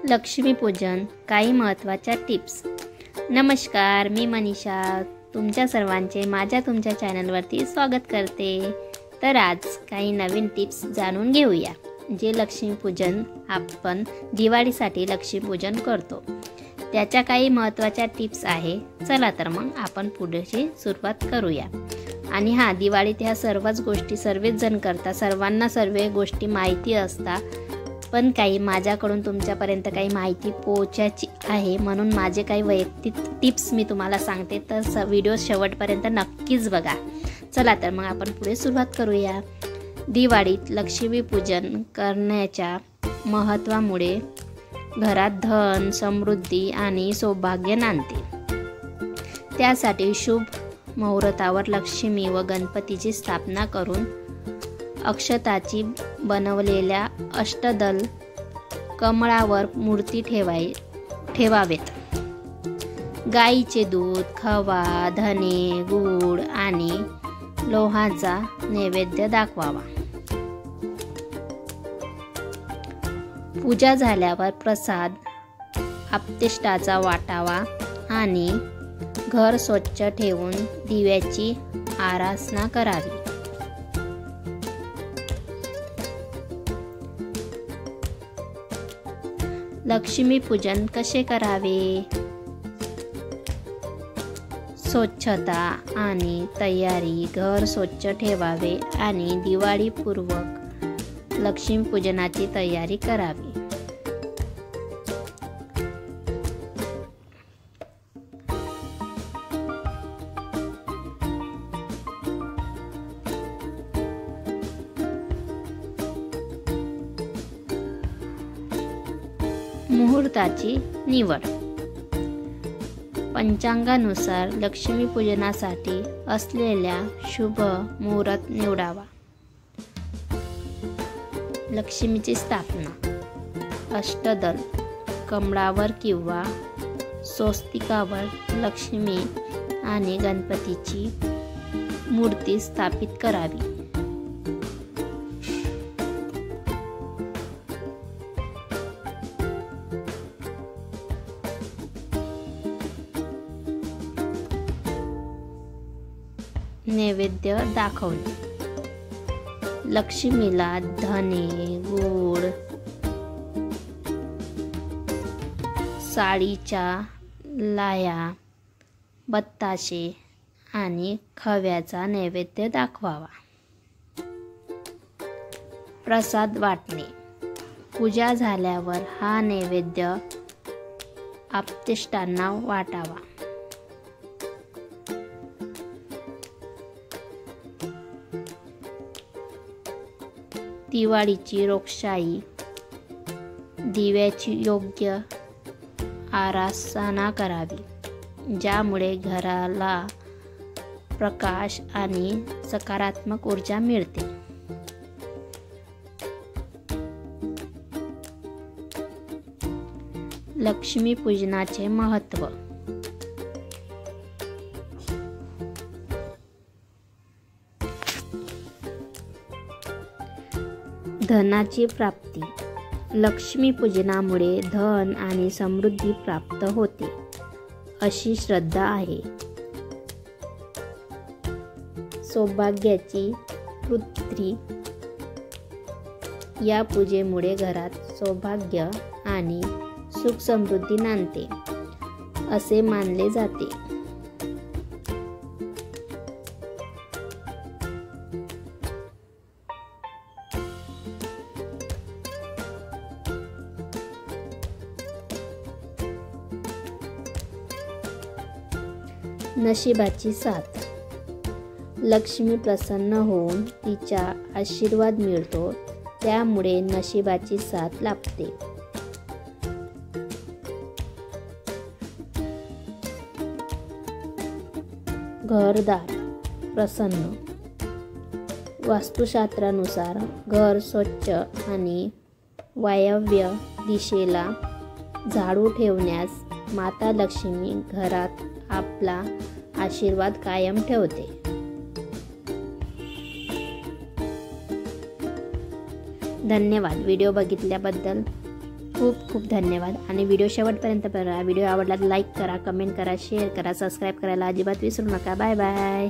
लक्ष्मीपूजन काही महत्त्वाच्या टिप्स। नमस्कार, मी मनीषा तुमच्या सर्वांचे तुमच्या चॅनलवरती स्वागत करते। तर आज काही नवीन टिप्स जाणून घेऊया, जे लक्ष्मीपूजन आपण दिवाळीसाठी लक्ष्मीपूजन करतो त्याच्या काही महत्त्वाच्या टिप्स आहे। चला तर मग आपण पुढची सुरुवात करूया। आणि दिवाळीत ह्या सर्वच गोष्टी सर्वच जण करतात, सर्वांना सर्व गोष्टी माहिती असतात, पण काही माझ्याकडून तुमच्यापर्यंत काही माहिती पोहोचायची आहे, म्हणून माझे काही वैयक्तिक टिप्स मी तुम्हाला सांगते। तर व्हिडिओ शेवटपर्यंत नक्कीच बघा। चला तर मग आपण पुढे सुरुवात करूया। दिवाळीत लक्ष्मीपूजन करण्याच्या महत्त्वामुळे घरात धन, समृद्धी आणि सौभाग्य नांदते। त्यासाठी शुभ मुहूर्तावर लक्ष्मी व गणपतीची स्थापना करून अक्षताची बनवलेल्या अष्टदल कमळावर मूर्ती ठेवावेत। गाईचे दूध, खवा, धने, गूळ आणि लोहाचा नैवेद्य दाखवावा। पूजा झाल्यावर प्रसाद आपतेष्टाचा वाटावा आणि घर स्वच्छ ठेवून दिव्याची आराधना करावी। लक्ष्मीपूजन कसे करावे? स्वच्छता आणि तयारी, घर स्वच्छ ठेवावे आणि दिवाळीपूर्वक लक्ष्मीपूजनाची तयारी करावी। मुहूर्ताची निवड। पंचांगानुसार लक्ष्मीपूजनासाठी असलेल्या शुभ मुहूर्त निवडावा। लक्ष्मीची स्थापना अष्टदल कमळावर किंवा स्वस्तिकावर लक्ष्मी आणि गणपतीची मूर्ती स्थापित करावी। नैवेद्य दाखवणे। लक्ष्मीला धने, गूळ, साडीच्या लाया, बत्ताशे आणि खव्याचा नैवेद्य दाखवावा। प्रसाद वाटणे। पूजा झाल्यावर हा नैवेद्य आपतेष्टांना वाटावा। दिवाळीची रोषणाई, दिव्याची योग्य आराधना करावी, ज्यामुळे घराला प्रकाश आणि सकारात्मक ऊर्जा मिळते। लक्ष्मीपूजनाचे महत्त्व। धनाची प्राप्ती। लक्ष्मीपूजनामुळे धन आणि समृद्धी प्राप्त होते अशी श्रद्धा आहे। सौभाग्याची वृद्धी। या पूजेमुळे घरात सौभाग्य आणि सुख समृद्धी नांदते असे मानले जाते। नशिबाची साथ। लक्ष्मी प्रसन्न होऊन तिचा आशीर्वाद मिळतो, त्यामुळे नशिबाची साथ लाभते। घरदार प्रसन्न। वास्तुशास्त्रानुसार घर स्वच्छ आणि वायव्य दिशेला झाडू ठेवण्यास माता लक्ष्मी घरात आपला आशीर्वाद कायम ठेवते। धन्यवाद व्हिडिओ बघितल्याबद्दल। खूप खूप धन्यवाद आणि व्हिडिओ शेवटपर्यंत बघा. व्हिडिओ आवडला तर लाईक करा, कमेंट करा, शेअर करा, सबस्क्राईब करायला अजिबात विसरू नका. Bye bye.